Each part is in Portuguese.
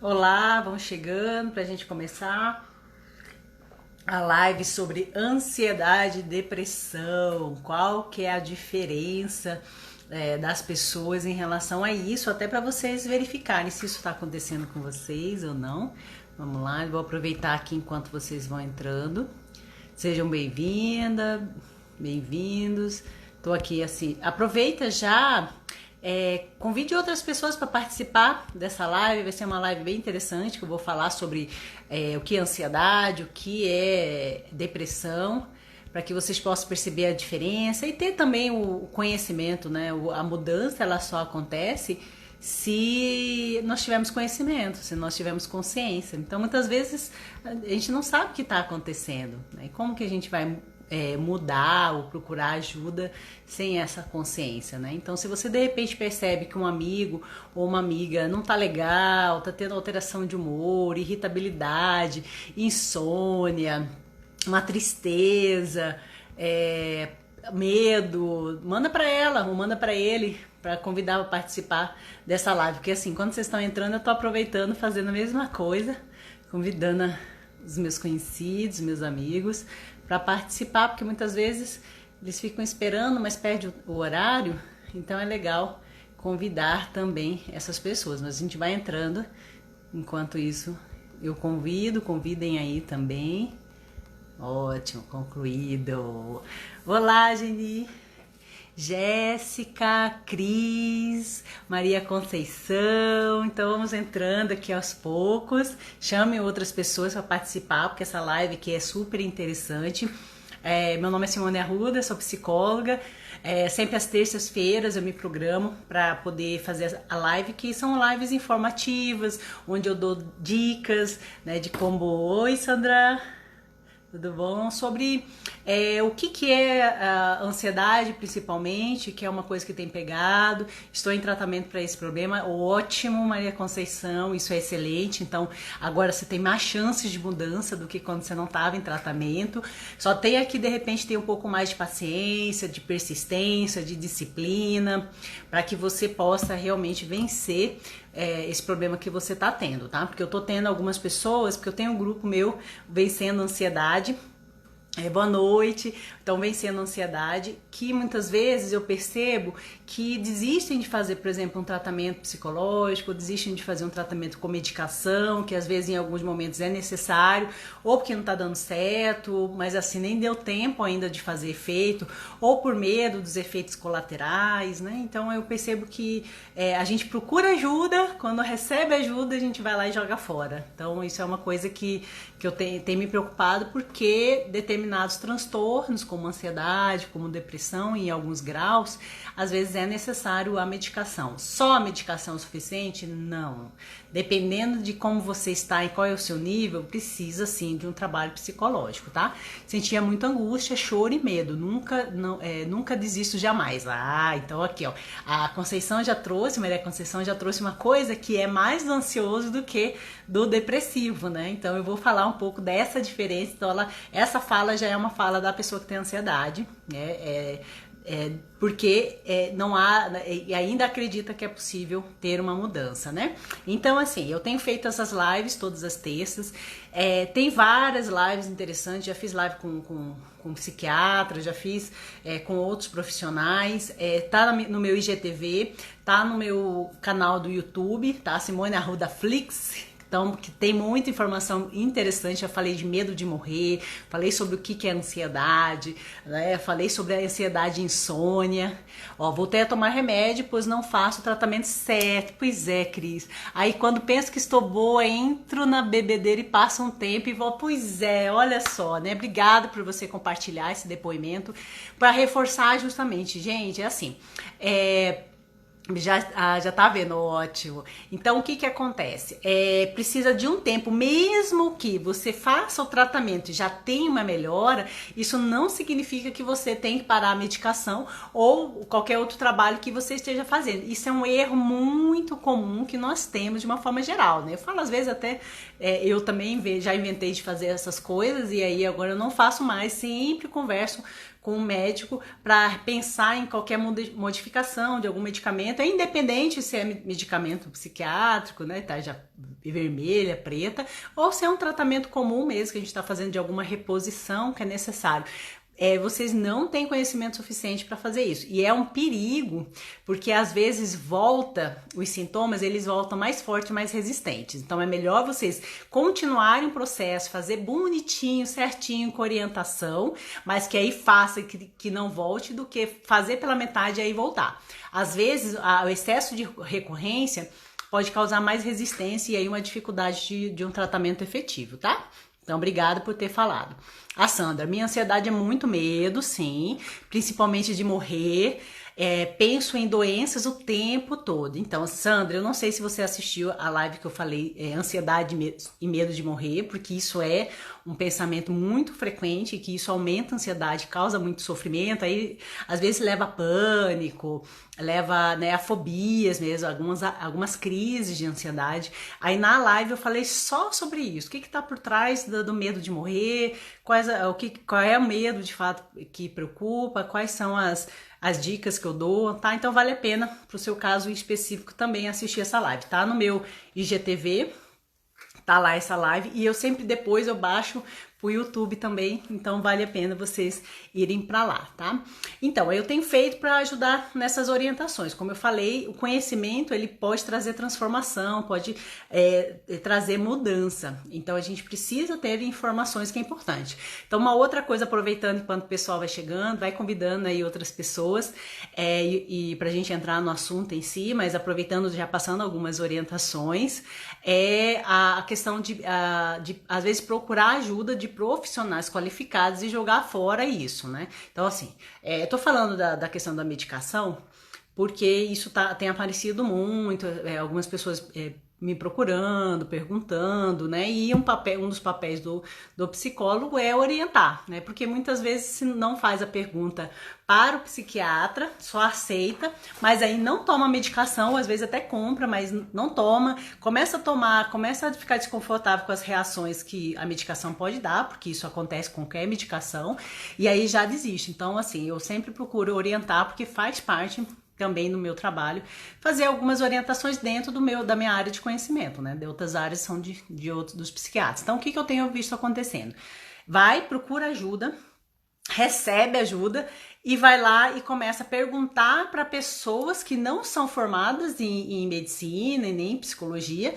Olá, vamos chegando para a gente começar a live sobre ansiedade e depressão. Qual que é a diferença das pessoas em relação a isso, até para vocês verificarem se isso está acontecendo com vocês ou não. Vamos lá, eu vou aproveitar aqui enquanto vocês vão entrando. Sejam bem-vindas, bem-vindos. Estou aqui assim, aproveita já. Convide outras pessoas para participar dessa live. Vai ser uma live bem interessante, que eu vou falar sobre o que é ansiedade, o que é depressão, para que vocês possam perceber a diferença e ter também o conhecimento, né? A mudança ela só acontece se nós tivermos conhecimento, se nós tivermos consciência. Então muitas vezes a gente não sabe o que está acontecendo, né? Como que a gente vai mudar ou procurar ajuda sem essa consciência, né? Então, se você de repente percebe que um amigo ou uma amiga não tá legal, tá tendo alteração de humor, irritabilidade, insônia, uma tristeza, medo, manda para ela ou manda para ele, para convidar a participar dessa live, porque assim, quando vocês estão entrando, eu tô aproveitando, fazendo a mesma coisa, convidando os meus conhecidos, meus amigos, para participar, porque muitas vezes eles ficam esperando, mas perde o horário, então é legal convidar também essas pessoas. Mas a gente vai entrando, enquanto isso eu convidem aí também. Ótimo, concluído. Olá, Geni, Jéssica, Cris, Maria Conceição. Então vamos entrando aqui aos poucos. Chame outras pessoas para participar, porque essa live aqui é super interessante. Meu nome é Simone Arruda, sou psicóloga. Sempre às terças-feiras eu me programo para poder fazer a live, que são lives informativas, onde eu dou dicas, né, de como... Oi, Sandra! Tudo bom? Sobre o que é a ansiedade, principalmente, que é uma coisa que tem pegado. Estou em tratamento para esse problema. Ótimo, Maria Conceição, isso é excelente. Então, agora você tem mais chances de mudança do que quando você não estava em tratamento. Só tem aqui, de repente, ter um pouco mais de paciência, de persistência, de disciplina, para que você possa realmente vencer esse problema que você tá tendo, tá? Porque eu tô tendo algumas pessoas, porque eu tenho um grupo meu Vencendo a Ansiedade. Boa noite. Então, vencendo a ansiedade, que muitas vezes eu percebo que desistem de fazer, por exemplo, um tratamento psicológico, desistem de fazer um tratamento com medicação, que às vezes em alguns momentos é necessário, ou porque não tá dando certo, mas assim nem deu tempo ainda de fazer efeito, ou por medo dos efeitos colaterais, né? Então eu percebo que a gente procura ajuda, quando recebe ajuda a gente vai lá e joga fora. Então isso é uma coisa que eu tenho me preocupado, porque determinados transtornos, como ansiedade, como depressão, em alguns graus, às vezes é necessário a medicação. Só a medicação é o suficiente? Não. Dependendo de como você está e qual é o seu nível, precisa sim de um trabalho psicológico, tá? Sentia muita angústia, choro e medo. Nunca desisto jamais. Então aqui, ó, a Conceição já trouxe, Maria Conceição já trouxe uma coisa que é mais do ansioso do que do depressivo, né? Então eu vou falar um pouco dessa diferença. Então essa fala já é uma fala da pessoa que tem ansiedade, né? Porque não há, e ainda acredita que é possível ter uma mudança, né? Então, assim, eu tenho feito essas lives todas as terças, tem várias lives interessantes, já fiz live com psiquiatra, já fiz com outros profissionais, tá no meu IGTV, tá no meu canal do YouTube, tá? Simone Arruda Flix. Então, que tem muita informação interessante. Eu falei de medo de morrer, falei sobre o que é ansiedade, né? Falei sobre a ansiedade e insônia. Voltei a tomar remédio, pois não faço o tratamento certo. Pois é, Cris. Aí quando penso que estou boa, entro na bebedeira e passa um tempo e volto. Pois é, olha só, né? Obrigada por você compartilhar esse depoimento para reforçar justamente, gente, é assim, já tá vendo, ótimo. Então o que acontece? Precisa de um tempo, mesmo que você faça o tratamento e já tenha uma melhora, isso não significa que você tem que parar a medicação ou qualquer outro trabalho que você esteja fazendo. Isso é um erro muito comum que nós temos de uma forma geral, né? Eu falo às vezes até, eu também já inventei de fazer essas coisas e aí agora eu não faço mais, sempre converso com o médico para pensar em qualquer modificação de algum medicamento, é independente se é medicamento psiquiátrico, né, tarja vermelha, preta, ou se é um tratamento comum mesmo que a gente está fazendo de alguma reposição que é necessário. Vocês não têm conhecimento suficiente para fazer isso. E é um perigo, porque às vezes os sintomas, eles voltam mais fortes, mais resistentes. Então é melhor vocês continuarem o processo, fazer bonitinho, certinho, com orientação, mas que aí faça que não volte, do que fazer pela metade e aí voltar. Às vezes, o excesso de recorrência pode causar mais resistência e aí uma dificuldade de um tratamento efetivo, tá? Então, obrigada por ter falado. A Sandra, minha ansiedade é muito medo, sim, principalmente de morrer. Penso em doenças o tempo todo. Então, Sandra, eu não sei se você assistiu a live que eu falei, ansiedade e medo de morrer, porque isso é um pensamento muito frequente, que isso aumenta a ansiedade, causa muito sofrimento, aí às vezes leva a pânico, leva, né, a fobias mesmo, algumas crises de ansiedade. Aí na live eu falei só sobre isso, o que está por trás do medo de morrer, qual é o medo de fato que preocupa, quais são as dicas que eu dou, tá? Então vale a pena, pro seu caso específico, também assistir essa live, tá? No meu IGTV, tá lá essa live, e eu sempre depois eu baixo pro YouTube também, então vale a pena vocês irem para lá, tá? Então, eu tenho feito para ajudar nessas orientações. Como eu falei, o conhecimento, ele pode trazer transformação, pode trazer mudança. Então, a gente precisa ter informações, que é importante. Então, uma outra coisa, aproveitando enquanto o pessoal vai chegando, vai convidando aí outras pessoas, e pra gente entrar no assunto em si, mas aproveitando, já passando algumas orientações, a questão de às vezes, procurar ajuda de profissionais qualificados e jogar fora isso, né? Então, assim, tô falando da questão da medicação, porque isso tem aparecido muito, algumas pessoas me procurando, perguntando, né? E um dos papéis do psicólogo é orientar, né? Porque muitas vezes se não faz a pergunta para o psiquiatra, só aceita, mas aí não toma medicação, às vezes até compra, mas não toma, começa a tomar, começa a ficar desconfortável com as reações que a medicação pode dar, porque isso acontece com qualquer medicação, e aí já desiste. Então, assim, eu sempre procuro orientar, porque faz parte também no meu trabalho, fazer algumas orientações dentro da minha área de conhecimento, né? De outras áreas são de outros dos psiquiatras. Então, o que eu tenho visto acontecendo? Procura ajuda, recebe ajuda e vai lá e começa a perguntar para pessoas que não são formadas em medicina e nem em psicologia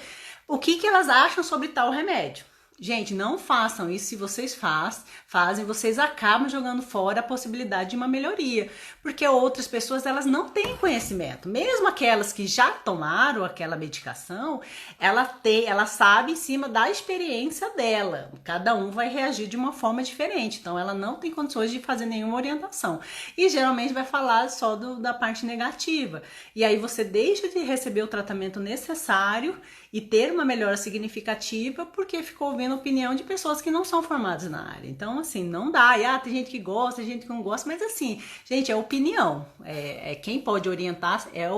o que elas acham sobre tal remédio. Gente, não façam isso. Se vocês fazem, vocês acabam jogando fora a possibilidade de uma melhoria, porque outras pessoas, elas não têm conhecimento. Mesmo aquelas que já tomaram aquela medicação, ela sabe em cima da experiência dela. Cada um vai reagir de uma forma diferente, então ela não tem condições de fazer nenhuma orientação. E geralmente vai falar só da parte negativa. E aí você deixa de receber o tratamento necessário e ter uma melhora significativa porque ficou ouvindo a opinião de pessoas que não são formadas na área. Então, assim, não dá. Tem gente que gosta, tem gente que não gosta, mas assim, gente, é opinião. Quem pode orientar é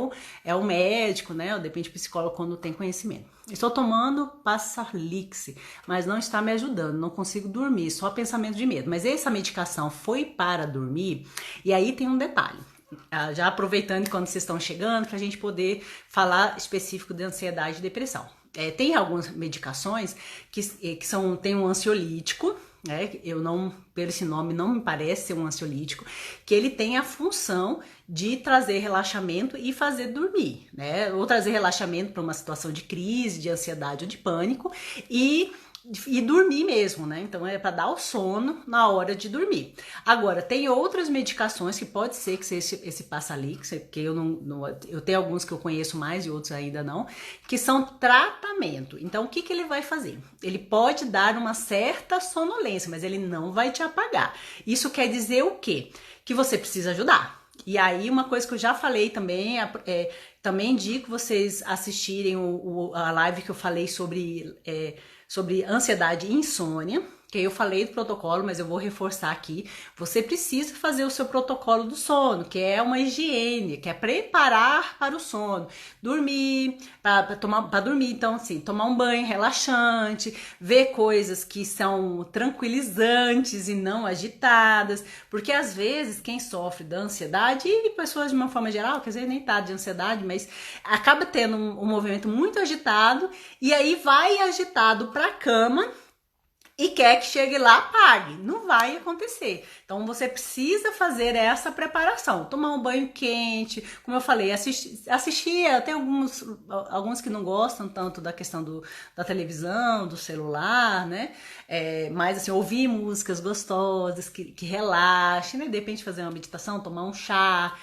o médico, né? Ou depende do psicólogo quando tem conhecimento. Estou tomando Passalix, mas não está me ajudando, não consigo dormir, só pensamento de medo. Mas essa medicação foi para dormir, e aí tem um detalhe. Já aproveitando quando vocês estão chegando, para a gente poder falar específico de ansiedade e depressão. Tem algumas medicações que tem um ansiolítico, né? Pelo esse nome, não me parece ser um ansiolítico, que ele tem a função de trazer relaxamento e fazer dormir, né? Ou trazer relaxamento para uma situação de crise, de ansiedade ou de pânico e dormir mesmo, né? Então é para dar o sono na hora de dormir. Agora, tem outras medicações que pode ser que seja esse Passalix, porque eu tenho alguns que eu conheço mais e outros ainda não, que são tratamento. Então, o que ele vai fazer? Ele pode dar uma certa sonolência, mas ele não vai te apagar. Isso quer dizer o quê? Que você precisa ajudar. E aí, uma coisa que eu já falei também, também indico vocês assistirem a live que eu falei sobre ansiedade e insônia, que eu falei do protocolo, mas eu vou reforçar aqui. Você precisa fazer o seu protocolo do sono, que é uma higiene, que é preparar para o sono. Dormir, para dormir, então assim, tomar um banho relaxante, ver coisas que são tranquilizantes e não agitadas, porque às vezes quem sofre da ansiedade, e pessoas de uma forma geral, quer dizer, nem tá de ansiedade, mas acaba tendo um movimento muito agitado, e aí vai agitado para a cama, e quer que chegue lá, pague. Não vai acontecer. Então você precisa fazer essa preparação. Tomar um banho quente, como eu falei, assistir até alguns que não gostam tanto da questão da televisão, do celular, né? Mas assim, ouvir músicas gostosas, que relaxem, né? De repente fazer uma meditação, tomar um chá,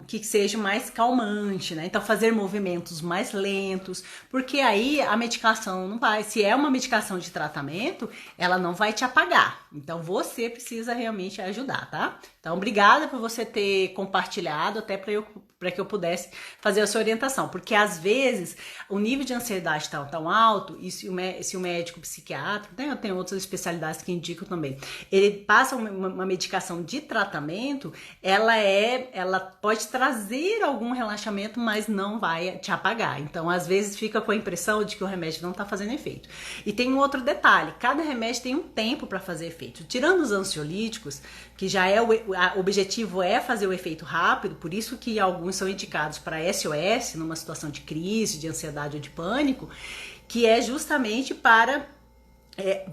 que seja mais calmante, né? Então fazer movimentos mais lentos, porque aí a medicação não vai, se é uma medicação de tratamento, ela não vai te apagar. Então você precisa realmente ajudar, tá? Então obrigada por você ter compartilhado, até para que eu pudesse fazer a sua orientação, porque às vezes o nível de ansiedade está tão alto, e se o médico psiquiatra, né, tem outras especialidades que indicam também, ele passa uma medicação de tratamento, ela pode trazer algum relaxamento, mas não vai te apagar. Então às vezes fica com a impressão de que o remédio não está fazendo efeito. E tem um outro detalhe, cada remédio tem um tempo para fazer efeito. Tirando os ansiolíticos, que já é o objetivo é fazer o efeito rápido, por isso que alguns são indicados para SOS, numa situação de crise, de ansiedade ou de pânico, que é justamente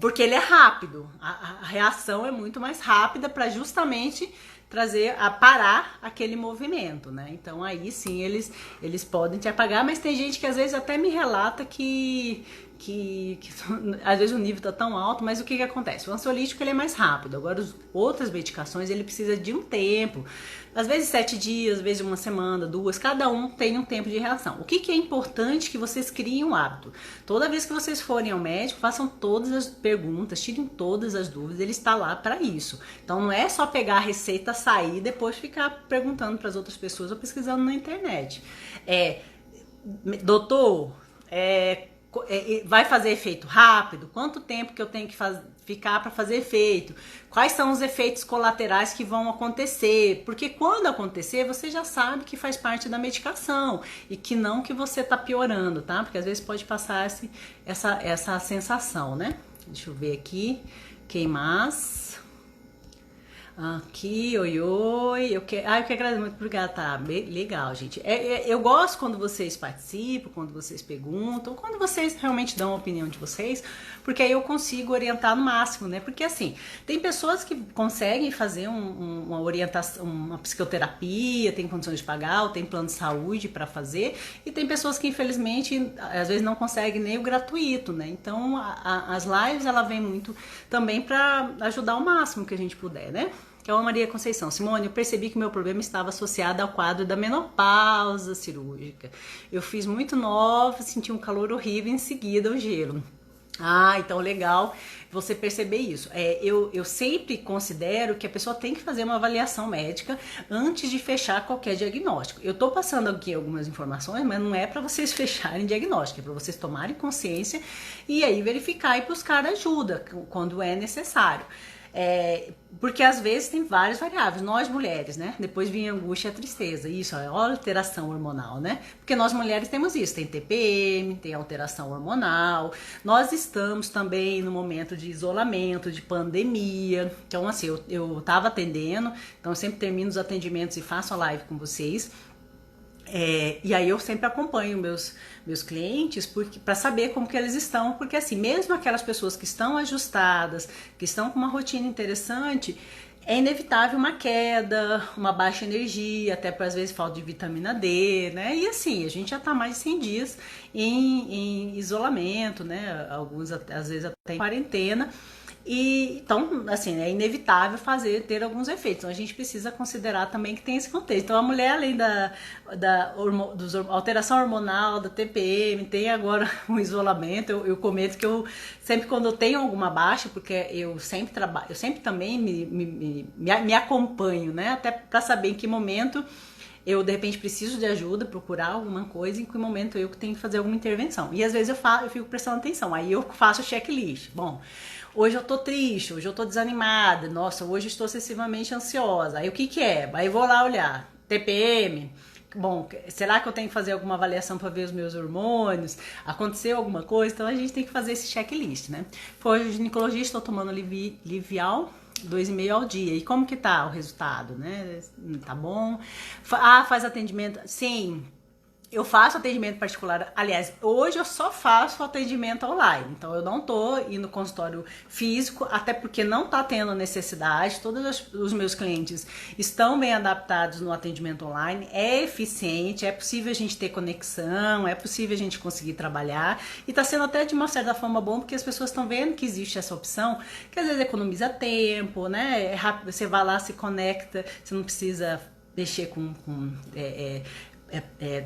porque ele é rápido, a reação é muito mais rápida para justamente parar aquele movimento, né? Então aí sim eles podem te apagar, mas tem gente que às vezes até me relata que às vezes o nível tá tão alto, mas o que acontece? O ansiolítico ele é mais rápido, agora as outras medicações ele precisa de um tempo, às vezes 7 dias, às vezes uma semana, 2, cada um tem um tempo de reação. O que é importante que vocês criem um hábito? Toda vez que vocês forem ao médico, façam todas as perguntas, tirem todas as dúvidas, ele está lá para isso. Então não é só pegar a receita, sair e depois ficar perguntando para as outras pessoas ou pesquisando na internet. Doutor, vai fazer efeito rápido? Quanto tempo que eu tenho que ficar para fazer efeito? Quais são os efeitos colaterais que vão acontecer? Porque quando acontecer, você já sabe que faz parte da medicação e que não que você tá piorando, tá? Porque às vezes pode passar essa sensação, né? Deixa eu ver aqui. Quem mais? Aqui, oi, eu que agradeço muito, obrigada, tá, legal, gente. Eu gosto quando vocês participam, quando vocês perguntam, quando vocês realmente dão a opinião de vocês, porque aí eu consigo orientar no máximo, né? Porque assim, tem pessoas que conseguem fazer uma orientação, uma psicoterapia, tem condições de pagar, ou tem plano de saúde para fazer, e tem pessoas que infelizmente às vezes não conseguem nem o gratuito, né? Então as lives ela vem muito também para ajudar o máximo que a gente puder, né? Que é a Maria Conceição. Simone, eu percebi que meu problema estava associado ao quadro da menopausa cirúrgica. Eu fiz muito nova, senti um calor horrível e em seguida o gelo. Então legal você perceber isso. Eu sempre considero que a pessoa tem que fazer uma avaliação médica antes de fechar qualquer diagnóstico. Eu tô passando aqui algumas informações, mas não é para vocês fecharem diagnóstico, é para vocês tomarem consciência e aí verificar e buscar ajuda quando é necessário. Porque às vezes tem várias variáveis, nós mulheres, né? Depois vinha a angústia e a tristeza, isso é alteração hormonal, né? Porque nós mulheres temos isso, tem TPM, tem alteração hormonal, nós estamos também no momento de isolamento, de pandemia, então assim, eu tava atendendo, então eu sempre termino os atendimentos e faço a live com vocês. E aí eu sempre acompanho meus clientes para saber como que eles estão, porque assim, mesmo aquelas pessoas que estão ajustadas, que estão com uma rotina interessante, é inevitável uma queda, uma baixa energia, até por às vezes falta de vitamina D, né? E assim, a gente já tá mais de 100 dias em isolamento, né? Alguns às vezes até em quarentena. E então, assim, é inevitável ter alguns efeitos. Então a gente precisa considerar também que tem esse contexto. Então a mulher, além da alteração hormonal, da TPM, tem agora um isolamento. Eu comento que eu sempre, quando eu tenho alguma baixa, porque eu sempre também me acompanho, né? Até para saber em que momento eu de repente preciso de ajuda, procurar alguma coisa, em que momento eu tenho que fazer alguma intervenção. E às vezes eu fico prestando atenção, aí eu faço o checklist. Bom, hoje eu tô triste, hoje eu tô desanimada, nossa, hoje eu estou excessivamente ansiosa. Aí o que que é? Aí eu vou lá olhar, TPM. Bom, será que eu tenho que fazer alguma avaliação para ver os meus hormônios? Aconteceu alguma coisa? Então a gente tem que fazer esse checklist, né? Foi ginecologista, estou tomando Livial 2,5 ao dia. E como que tá o resultado, né? Tá bom? Faz atendimento? Sim. Eu faço atendimento particular, aliás, hoje eu só faço atendimento online, então eu não tô indo no consultório físico, até porque não tá tendo necessidade, todos os meus clientes estão bem adaptados no atendimento online, é eficiente, é possível a gente ter conexão, é possível a gente conseguir trabalhar, e tá sendo até de uma certa forma bom, porque as pessoas estão vendo que existe essa opção, que às vezes economiza tempo, né, é rápido, você vai lá, se conecta, você não precisa mexer com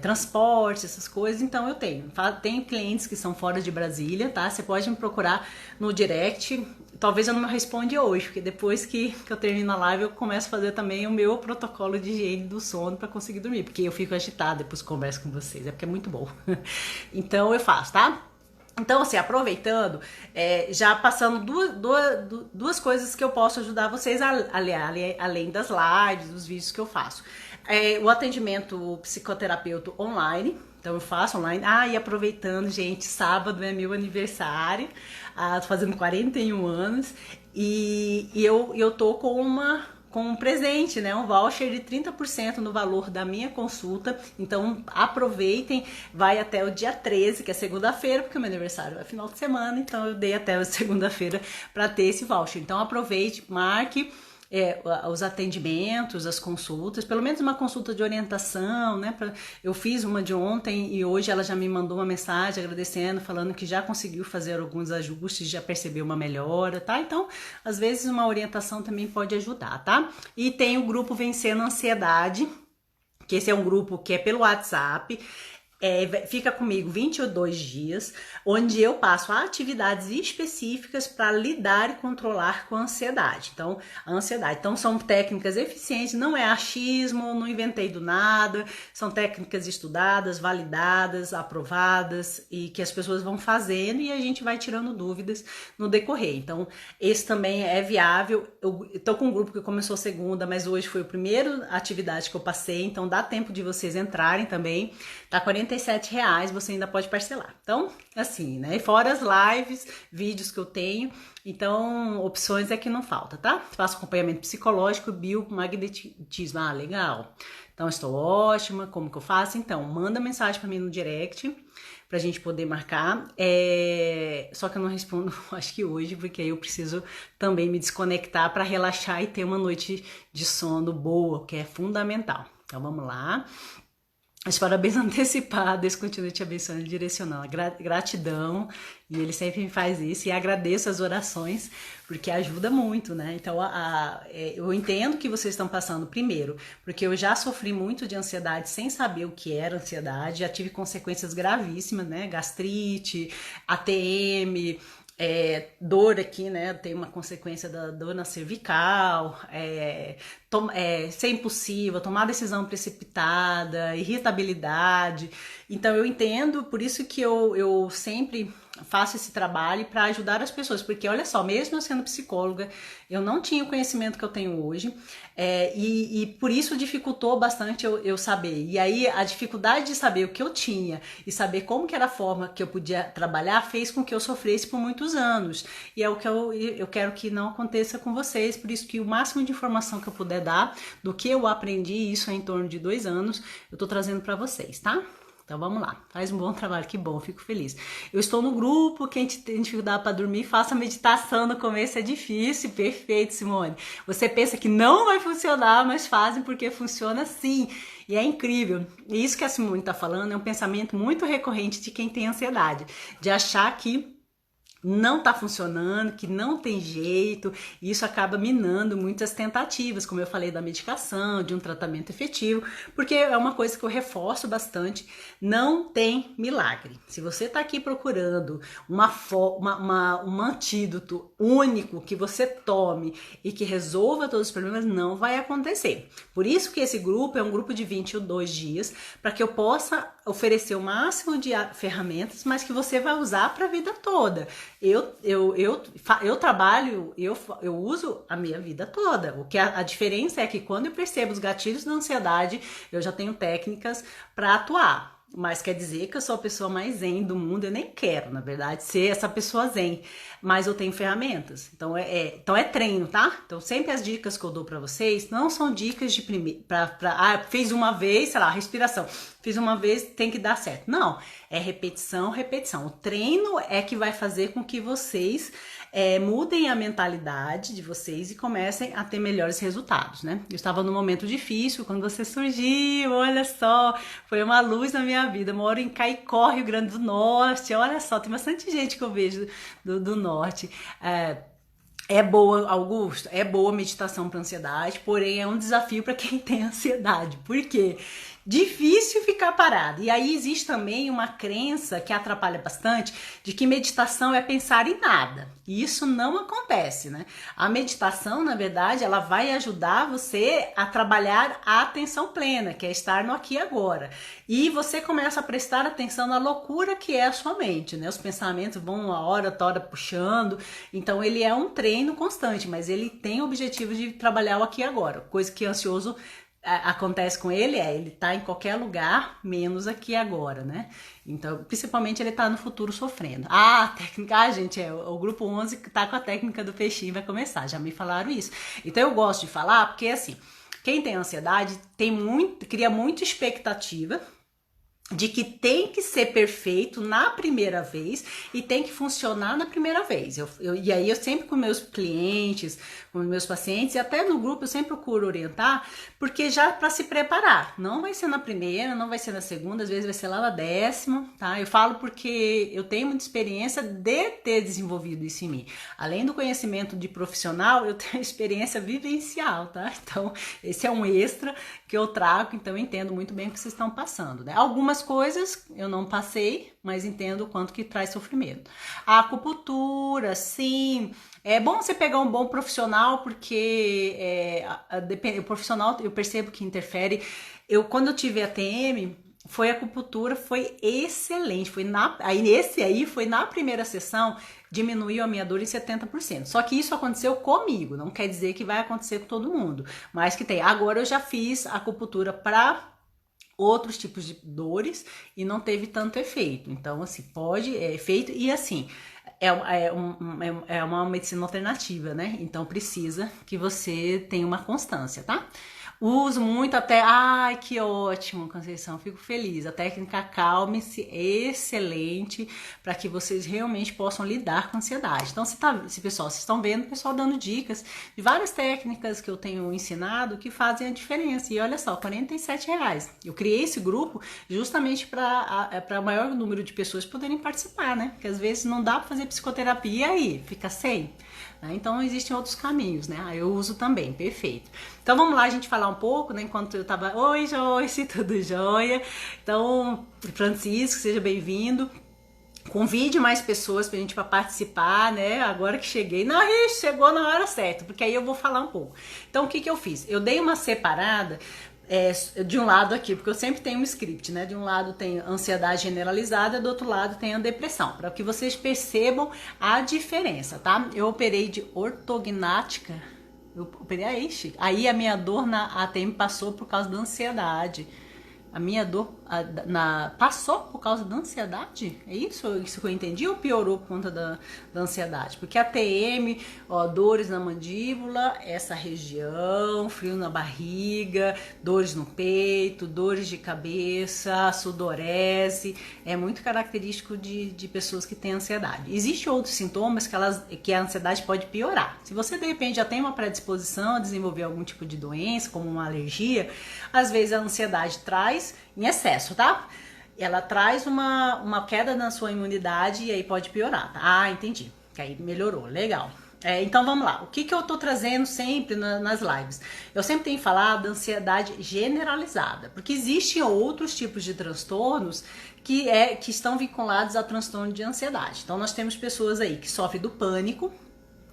transporte, essas coisas. Então eu tenho clientes que são fora de Brasília, tá? Você pode me procurar no direct. Talvez eu não me responda hoje, porque depois que eu termino a live eu começo a fazer também o meu protocolo de higiene do sono para conseguir dormir, porque eu fico agitada depois que converso com vocês, é porque é muito bom. Então eu faço, tá? Então, assim, aproveitando, já passando duas coisas que eu posso ajudar vocês além das lives, dos vídeos que eu faço. O atendimento psicoterapeuta online, então eu faço online. E aproveitando, gente, sábado é meu aniversário, tô fazendo 41 anos, e eu tô com um presente, né? Um voucher de 30% no valor da minha consulta. Então aproveitem, vai até o dia 13, que é segunda-feira, porque o meu aniversário é final de semana, então eu dei até a segunda-feira para ter esse voucher. Então aproveite, marque os atendimentos, as consultas, pelo menos uma consulta de orientação, né? Eu fiz uma de ontem e hoje ela já me mandou uma mensagem agradecendo, falando que já conseguiu fazer alguns ajustes, já percebeu uma melhora, tá? Então, às vezes uma orientação também pode ajudar, tá? E tem o grupo Vencendo a Ansiedade, que esse é um grupo que é pelo WhatsApp. Fica comigo 22 dias, onde eu passo atividades específicas para lidar e controlar com a ansiedade. Então, são técnicas eficientes, não é achismo, não inventei do nada, são técnicas estudadas, validadas, aprovadas e que as pessoas vão fazendo e a gente vai tirando dúvidas no decorrer. Então, esse também é viável. Eu tô com um grupo que começou segunda, mas hoje foi a primeira atividade que eu passei, então dá tempo de vocês entrarem também. Tá R$47, você ainda pode parcelar. Então, assim, né? E fora as lives, vídeos que eu tenho. Então, opções é que não falta, tá? Faço acompanhamento psicológico, biomagnetismo. Legal. Então, estou ótima. Como que eu faço? Então, manda mensagem para mim no direct pra gente poder marcar. Só que eu não respondo, acho que hoje, porque aí eu preciso também me desconectar para relaxar e ter uma noite de sono boa, que é fundamental. Então, vamos lá. Mas parabéns antecipados, Deus continue te abençoando e direcionando. Gratidão, e ele sempre me faz isso, e agradeço as orações, porque ajuda muito, né? Então, eu entendo que vocês estão passando, primeiro, porque eu já sofri muito de ansiedade sem saber o que era ansiedade, já tive consequências gravíssimas, né? Gastrite, ATM, dor aqui, né? Tem uma consequência da dor na cervical, ser impulsiva, tomar decisão precipitada, irritabilidade. Então eu entendo, por isso que eu sempre faço esse trabalho para ajudar as pessoas, porque olha só, mesmo eu sendo psicóloga, eu não tinha o conhecimento que eu tenho hoje, e por isso dificultou bastante eu saber. E aí a dificuldade de saber o que eu tinha e saber como que era a forma que eu podia trabalhar fez com que eu sofresse por muitos anos. E é o que eu quero que não aconteça com vocês, por isso que o máximo de informação que eu puder dar do que eu aprendi, isso é em torno de 2 anos, eu tô trazendo para vocês, tá? Então vamos lá, faz um bom trabalho, que bom, fico feliz. Eu estou no grupo, quem tem dificuldade para dormir, faça meditação, no começo é difícil, perfeito, Simone. Você pensa que não vai funcionar, mas fazem porque funciona sim, e é incrível. E isso que a Simone está falando é um pensamento muito recorrente de quem tem ansiedade, de achar que não tá funcionando, que não tem jeito, e isso acaba minando muitas tentativas, como eu falei, da medicação, de um tratamento efetivo, porque é uma coisa que eu reforço bastante, não tem milagre. Se você tá aqui procurando um antídoto único que você tome e que resolva todos os problemas, não vai acontecer. Por isso que esse grupo é um grupo de 22 dias, para que eu possa oferecer o máximo de ferramentas, mas que você vai usar para a vida toda. Eu trabalho, eu uso a minha vida toda. O que a diferença é que quando eu percebo os gatilhos da ansiedade, eu já tenho técnicas para atuar. Mas quer dizer que eu sou a pessoa mais zen do mundo, eu nem quero, na verdade, ser essa pessoa zen. Mas eu tenho ferramentas. Então é treino, tá? Então sempre as dicas que eu dou pra vocês não são dicas de primeiro. Fez uma vez, sei lá, respiração. Fiz uma vez, tem que dar certo. Não, é repetição, repetição. O treino é que vai fazer com que vocês mudem a mentalidade de vocês e comecem a ter melhores resultados, né? Eu estava num momento difícil quando você surgiu, olha só, foi uma luz na minha vida. Eu moro em Caicó, Rio Grande do Norte, olha só, tem bastante gente que eu vejo do norte. É boa, Augusto, é boa meditação para ansiedade, porém é um desafio para quem tem ansiedade. Por quê? Difícil ficar parado. E aí existe também uma crença que atrapalha bastante de que meditação é pensar em nada. E isso não acontece, né? A meditação, na verdade, ela vai ajudar você a trabalhar a atenção plena, que é estar no aqui e agora. E você começa a prestar atenção na loucura que é a sua mente, né? Os pensamentos vão uma hora, outra hora puxando. Então ele é um treino constante, mas ele tem o objetivo de trabalhar o aqui e agora. Coisa que ansioso acontece com ele ele tá em qualquer lugar, menos aqui agora, né? Então, principalmente ele tá no futuro sofrendo. A técnica, gente, o grupo 11 que tá com a técnica do peixinho vai começar, já me falaram isso. Então eu gosto de falar porque assim, quem tem ansiedade cria muita expectativa de que tem que ser perfeito na primeira vez e tem que funcionar na primeira vez. E aí eu sempre com meus clientes, com meus pacientes e até no grupo eu sempre procuro orientar, porque já para se preparar. Não vai ser na primeira, não vai ser na segunda, às vezes vai ser lá na 10ª, tá? Eu falo porque eu tenho muita experiência de ter desenvolvido isso em mim. Além do conhecimento de profissional, eu tenho experiência vivencial, tá? Então, esse é um extra que eu trago, então eu entendo muito bem o que vocês estão passando, né? Algumas coisas eu não passei, mas entendo o quanto que traz sofrimento. A acupuntura, sim, é bom você pegar um bom profissional, porque o profissional eu percebo que interfere. Quando eu tive ATM, a acupuntura foi excelente. Esse aí foi na primeira sessão, diminuiu a minha dor em 70%. Só que isso aconteceu comigo, não quer dizer que vai acontecer com todo mundo, mas que tem. Agora eu já fiz acupuntura para outros tipos de dores e não teve tanto efeito. Então, assim, pode, efeito, e assim, é uma medicina alternativa, né? Então precisa que você tenha uma constância, tá? Uso muito até... Ai, que ótimo, Conceição, fico feliz. A técnica Calme-se é excelente para que vocês realmente possam lidar com a ansiedade. Então, pessoal, vocês estão vendo o pessoal dando dicas de várias técnicas que eu tenho ensinado que fazem a diferença. E olha só, R$47. Eu criei esse grupo justamente para o maior número de pessoas poderem participar, né? Porque às vezes não dá para fazer psicoterapia e aí fica sem. Então existem outros caminhos, né? Eu uso também, perfeito. Então vamos lá a gente falar um pouco, né? Enquanto eu tava... Oi, Joyce, tudo jóia? Então, Francisco, seja bem-vindo. Convide mais pessoas pra gente participar, né? Agora que cheguei. Não, chegou na hora certa, porque aí eu vou falar um pouco. Então o que eu fiz? Eu dei uma separada de um lado aqui, porque eu sempre tenho um script, né? De um lado tem ansiedade generalizada, do outro lado tem a depressão, para que vocês percebam a diferença, tá? Eu operei de ortognática, aí a minha dor na ATM passou por causa da ansiedade. A minha dor passou por causa da ansiedade? É isso que eu entendi ou piorou por conta da ansiedade? Porque a TM, dores na mandíbula, essa região, frio na barriga, dores no peito, dores de cabeça, sudorese, é muito característico de pessoas que têm ansiedade. Existem outros sintomas que a ansiedade pode piorar. Se você de repente já tem uma predisposição a desenvolver algum tipo de doença, como uma alergia, às vezes a ansiedade traz em excesso, tá? ela traz uma queda na sua imunidade e aí pode piorar, tá? Ah, entendi. Que aí melhorou, legal. Então vamos lá, o que eu tô trazendo sempre nas lives? Eu sempre tenho falado da ansiedade generalizada, porque existem outros tipos de transtornos que estão vinculados ao transtorno de ansiedade. Então nós temos pessoas aí que sofrem do pânico.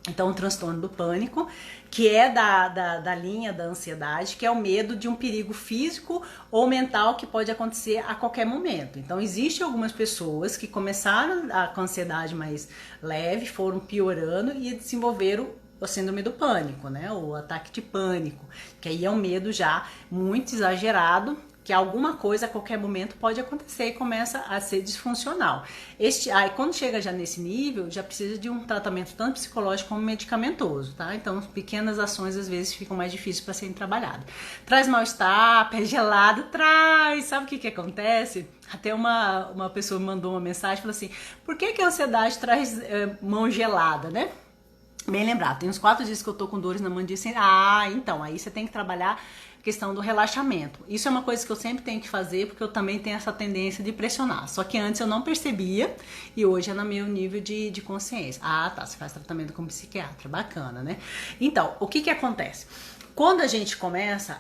Então, o transtorno do pânico, que é da linha da ansiedade, que é o medo de um perigo físico ou mental que pode acontecer a qualquer momento. Então, existem algumas pessoas que começaram com a ansiedade mais leve, foram piorando e desenvolveram o síndrome do pânico, né? O ataque de pânico, que aí é um medo já muito exagerado, que alguma coisa a qualquer momento pode acontecer e começa a ser disfuncional. Quando chega já nesse nível, já precisa de um tratamento tanto psicológico como medicamentoso, tá? Então, pequenas ações às vezes ficam mais difíceis para serem trabalhadas. Traz mal-estar, pé gelado, traz. Sabe o que acontece? Até uma pessoa me mandou uma mensagem, falou assim, por que a ansiedade traz mão gelada, né? Bem lembrado, tem uns 4 dias que eu tô com dores na mandíbula assim, então, aí você tem que trabalhar a questão do relaxamento. Isso é uma coisa que eu sempre tenho que fazer, porque eu também tenho essa tendência de pressionar. Só que antes eu não percebia e hoje é no meu nível de consciência. Tá, você faz tratamento com psiquiatra, bacana, né? Então, o que acontece? Quando a gente começa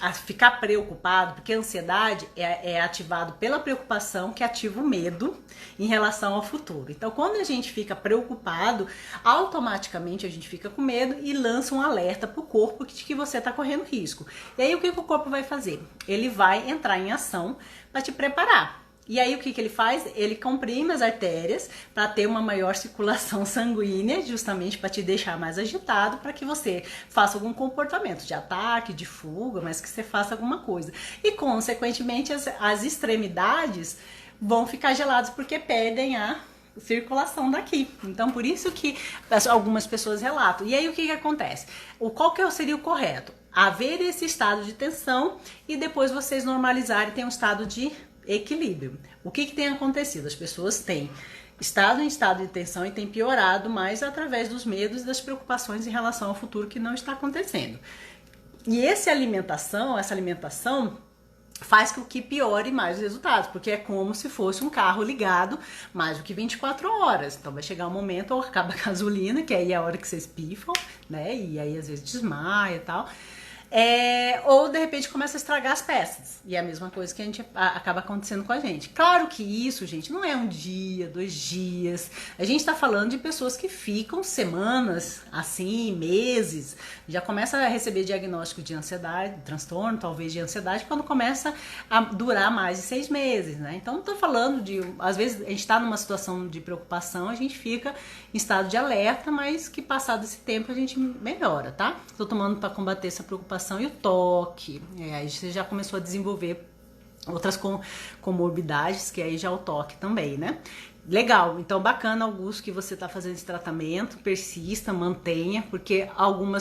a ficar preocupado, porque a ansiedade é ativado pela preocupação que ativa o medo em relação ao futuro. Então, quando a gente fica preocupado, automaticamente a gente fica com medo e lança um alerta para o corpo de que você está correndo risco. E aí, o que o corpo vai fazer? Ele vai entrar em ação para te preparar. E aí o que ele faz? Ele comprime as artérias para ter uma maior circulação sanguínea, justamente para te deixar mais agitado, para que você faça algum comportamento de ataque, de fuga, mas que você faça alguma coisa. E consequentemente as extremidades vão ficar geladas porque perdem a circulação daqui. Então por isso que algumas pessoas relatam. E aí o que acontece? Qual que seria o correto? Haver esse estado de tensão e depois vocês normalizarem, tem um estado de equilíbrio. O que tem acontecido? As pessoas têm estado em estado de tensão e têm piorado mais através dos medos e das preocupações em relação ao futuro que não está acontecendo. E essa alimentação faz com que piore mais os resultados, porque é como se fosse um carro ligado mais do que 24 horas. Então vai chegar um momento ou acaba a gasolina, que aí é a hora que vocês pifam, né? E aí às vezes desmaia e tal. Ou de repente começa a estragar as peças. E é a mesma coisa que acaba acontecendo com a gente. Claro que isso, gente, não é um dia, 2 dias. A gente tá falando de pessoas que ficam semanas, assim, meses. Já começa a receber diagnóstico de ansiedade, transtorno, talvez de ansiedade, quando começa a durar mais de 6 meses, né? Então não tô falando de... Às vezes a gente tá numa situação de preocupação, a gente fica em estado de alerta, mas que passado esse tempo a gente melhora, tá? Tô tomando para combater essa preocupação e o toque. Aí você já começou a desenvolver outras comorbidades, que aí já é o toque também, né? Legal, então bacana, Augusto, que você está fazendo esse tratamento, persista, mantenha, porque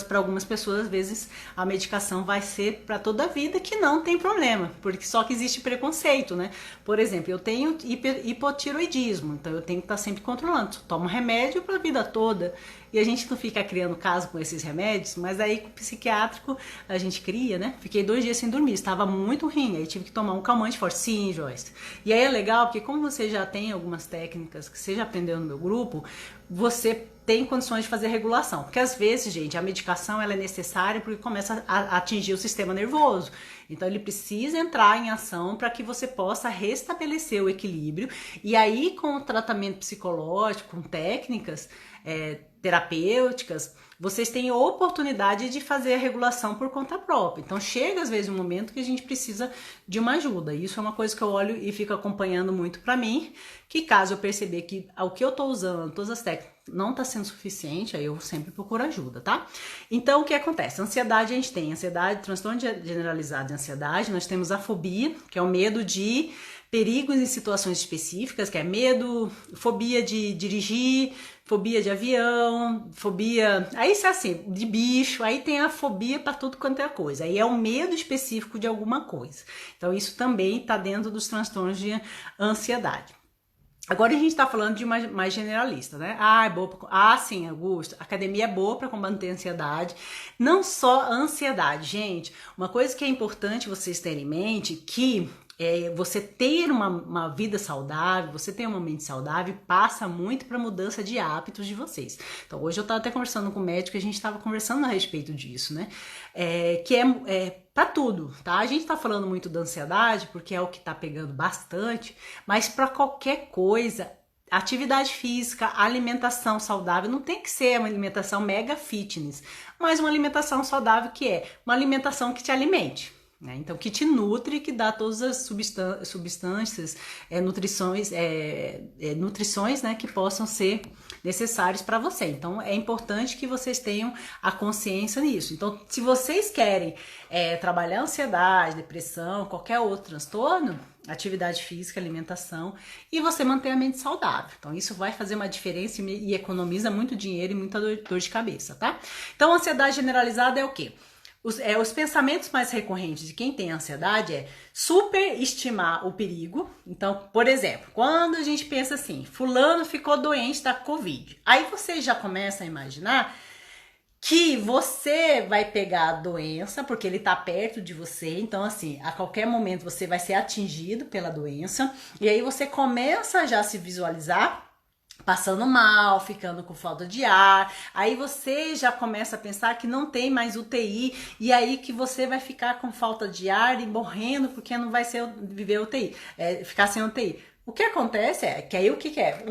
para algumas pessoas, às vezes, a medicação vai ser para toda a vida, que não tem problema, porque só que existe preconceito, né? Por exemplo, eu tenho hipotiroidismo, então eu tenho que estar sempre controlando, tomo remédio para a vida toda, e a gente não fica criando caso com esses remédios, mas aí com o psiquiátrico a gente cria, né? Fiquei 2 dias sem dormir, estava muito ruim, aí tive que tomar um calmante forte. Sim, Joyce. E aí é legal, porque como você já tem algumas técnicas que você já aprendeu no meu grupo, você tem condições de fazer regulação. Porque às vezes, gente, a medicação ela é necessária porque começa a atingir o sistema nervoso. Então ele precisa entrar em ação para que você possa restabelecer o equilíbrio. E aí com o tratamento psicológico, com técnicas terapêuticas, vocês têm a oportunidade de fazer a regulação por conta própria. Então chega às vezes um momento que a gente precisa de uma ajuda. Isso é uma coisa que eu olho e fico acompanhando muito para mim, que caso eu perceber que o que eu tô usando, todas as técnicas, não tá sendo suficiente, aí eu sempre procuro ajuda, tá? Então o que acontece? Ansiedade, a gente tem ansiedade, transtorno generalizado de ansiedade, nós temos a fobia, que é o medo de perigos em situações específicas, que é medo, fobia de dirigir, fobia de avião, fobia, aí isso é assim, de bicho, aí tem a fobia para tudo quanto é coisa, aí é um medo específico de alguma coisa. Então isso também está dentro dos transtornos de ansiedade. Agora a gente está falando de mais generalista, né? É boa sim, Augusto, a academia é boa para combater a ansiedade. Não só a ansiedade, gente. Uma coisa que é importante vocês terem em mente que você ter uma vida saudável, você ter uma mente saudável, passa muito para mudança de hábitos de vocês. Então, hoje eu estava até conversando com o médico e a gente estava conversando a respeito disso, né? Que é para tudo, tá? A gente tá falando muito da ansiedade porque é o que tá pegando bastante, mas para qualquer coisa, atividade física, alimentação saudável, não tem que ser uma alimentação mega fitness, mas uma alimentação saudável que é uma alimentação que te alimente. Então, que te nutre, que dá todas as substâncias, nutrições, né, que possam ser necessárias para você. Então, é importante que vocês tenham a consciência nisso. Então, se vocês querem trabalhar ansiedade, depressão, qualquer outro transtorno, atividade física, alimentação e você manter a mente saudável. Então, isso vai fazer uma diferença e economiza muito dinheiro e muita dor de cabeça, tá? Então, a ansiedade generalizada é o quê? Os pensamentos mais recorrentes de quem tem ansiedade é superestimar o perigo. Então, por exemplo, quando a gente pensa assim, fulano ficou doente da Covid, aí você já começa a imaginar que você vai pegar a doença, porque ele tá perto de você, então assim, a qualquer momento você vai ser atingido pela doença, e aí você começa já a se visualizar passando mal, ficando com falta de ar, aí você já começa a pensar que não tem mais UTI, e aí que você vai ficar com falta de ar e morrendo porque não vai viver UTI, ficar sem UTI. O que acontece é que aí o que é?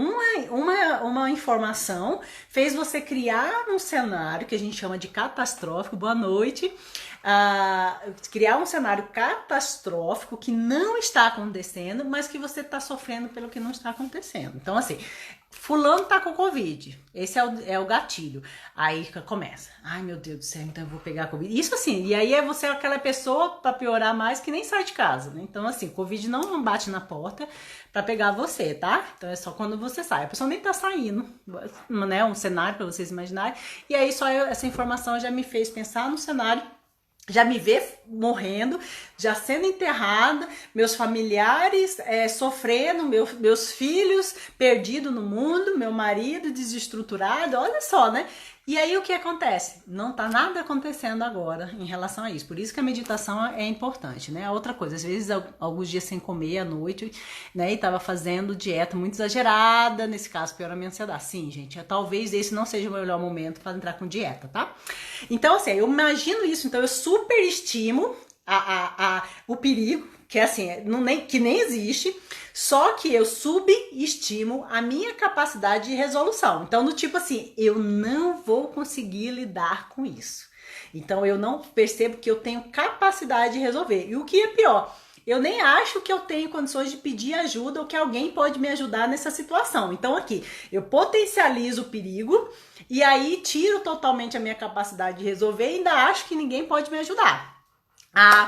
Uma informação fez você criar um cenário que a gente chama de catastrófico, boa noite, criar um cenário catastrófico que não está acontecendo, mas que você está sofrendo pelo que não está acontecendo. Então assim, fulano tá com Covid, esse é o gatilho. Aí começa, ai meu Deus do céu, então eu vou pegar a Covid. Isso assim, e aí você é aquela pessoa, para piorar mais, que nem sai de casa, né? Então assim, Covid não bate na porta para pegar você, tá? Então é só quando você sai. A pessoa nem tá saindo, né? Um cenário para vocês imaginarem. E aí só essa informação já me fez pensar no cenário, já me vê morrendo, já sendo enterrada, meus familiares sofrendo, meus filhos perdidos no mundo, meu marido desestruturado, olha só, né? E aí o que acontece? Não tá nada acontecendo agora em relação a isso. Por isso que a meditação é importante, né? A outra coisa, às vezes alguns dias sem comer à noite, né? E tava fazendo dieta muito exagerada, nesse caso pior a minha ansiedade. Sim, gente, talvez esse não seja o melhor momento para entrar com dieta, tá? Então assim, eu imagino isso, então eu superestimo o perigo, que é assim, que nem existe, só que eu subestimo a minha capacidade de resolução. Então, do tipo assim, eu não vou conseguir lidar com isso. Então, eu não percebo que eu tenho capacidade de resolver. E o que é pior, eu nem acho que eu tenho condições de pedir ajuda ou que alguém pode me ajudar nessa situação. Então, aqui, eu potencializo o perigo e aí tiro totalmente a minha capacidade de resolver e ainda acho que ninguém pode me ajudar.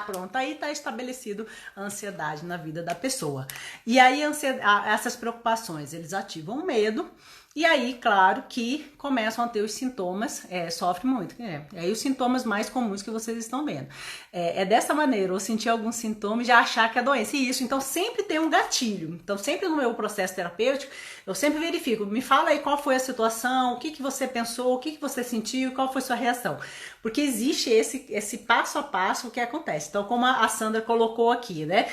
Pronto, aí tá estabelecido a ansiedade na vida da pessoa. E aí essas preocupações, eles ativam o medo, e aí, claro, que começam a ter os sintomas, sofre muito, né? E aí os sintomas mais comuns que vocês estão vendo. Dessa maneira, ou sentir algum sintoma e já achar que é doença. E isso, então sempre tem um gatilho. Então sempre no meu processo terapêutico, eu sempre verifico, me fala aí qual foi a situação, o que você pensou, o que você sentiu, qual foi sua reação. Porque existe esse passo a passo que acontece. Então, como a Sandra colocou aqui, né?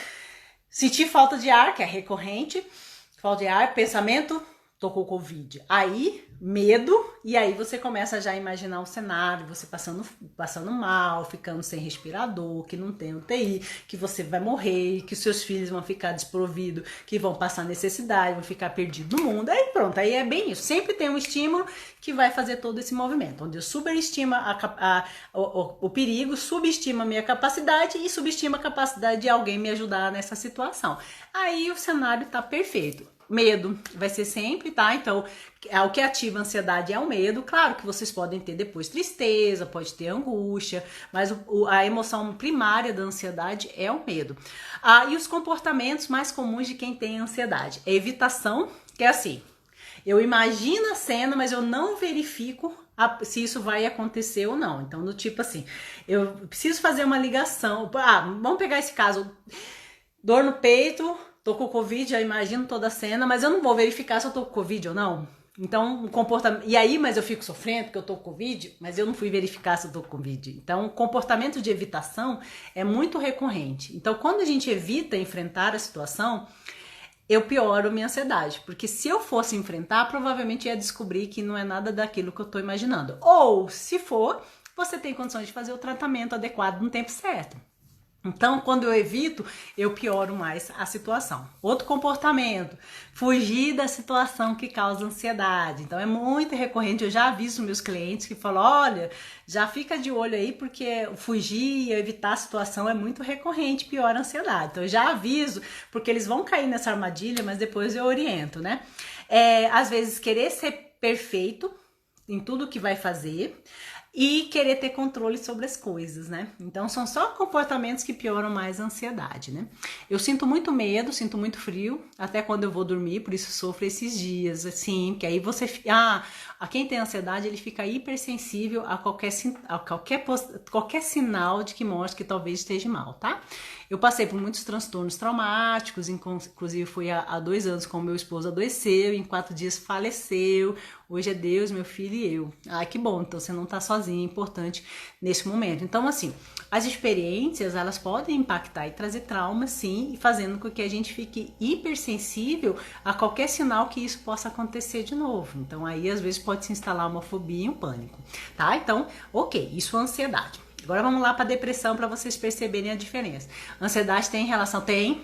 Sentir falta de ar, que é recorrente, falta de ar, pensamento, tô com Covid. Aí, medo, e aí você começa já a imaginar um cenário, você passando mal, ficando sem respirador, que não tem UTI, que você vai morrer, que os seus filhos vão ficar desprovidos, que vão passar necessidade, vão ficar perdidos no mundo. Aí pronto, aí é bem isso. Sempre tem um estímulo que vai fazer todo esse movimento, onde eu superestimo o perigo, subestimo a minha capacidade e subestimo a capacidade de alguém me ajudar nessa situação. Aí o cenário tá perfeito. Medo vai ser sempre, tá? Então, o que ativa a ansiedade é o medo. Claro que vocês podem ter depois tristeza, pode ter angústia, mas a emoção primária da ansiedade é o medo. E os comportamentos mais comuns de quem tem ansiedade? É evitação, que é assim, eu imagino a cena, mas eu não verifico se isso vai acontecer ou não. Então, do tipo assim, eu preciso fazer uma ligação. Vamos pegar esse caso, dor no peito, tô com Covid, já imagino toda a cena, mas eu não vou verificar se eu tô com Covid ou não. Então, o comportamento. E aí, mas eu fico sofrendo porque eu tô com Covid, mas eu não fui verificar se eu tô com Covid. Então, o comportamento de evitação é muito recorrente. Então, quando a gente evita enfrentar a situação, eu pioro minha ansiedade. Porque se eu fosse enfrentar, provavelmente ia descobrir que não é nada daquilo que eu tô imaginando. Ou, se for, você tem condições de fazer o tratamento adequado no tempo certo. Então, quando eu evito, eu pioro mais a situação. Outro comportamento, fugir da situação que causa ansiedade. Então, é muito recorrente. Eu já aviso meus clientes que falam, olha, já fica de olho aí, porque fugir e evitar a situação é muito recorrente, piora a ansiedade. Então, eu já aviso, porque eles vão cair nessa armadilha, mas depois eu oriento, né? Às vezes, querer ser perfeito em tudo que vai fazer e querer ter controle sobre as coisas, né? Então são só comportamentos que pioram mais a ansiedade, né? Eu sinto muito medo, sinto muito frio, até quando eu vou dormir, por isso sofro esses dias, assim, que aí você... a quem tem ansiedade, ele fica hipersensível a qualquer sinal de que mostra que talvez esteja mal, tá? Eu passei por muitos transtornos traumáticos, inclusive fui há 2 anos com o meu esposo adoeceu, em 4 dias faleceu, hoje é Deus, meu filho e eu. Ai, que bom, então você não tá sozinha, é importante nesse momento. Então, assim, as experiências, elas podem impactar e trazer trauma, sim, e fazendo com que a gente fique hipersensível a qualquer sinal que isso possa acontecer de novo. Então, aí, às vezes, pode se instalar uma fobia e um pânico, tá? Então, ok, isso é ansiedade. Agora vamos lá para depressão para vocês perceberem a diferença. Ansiedade tem relação? Tem.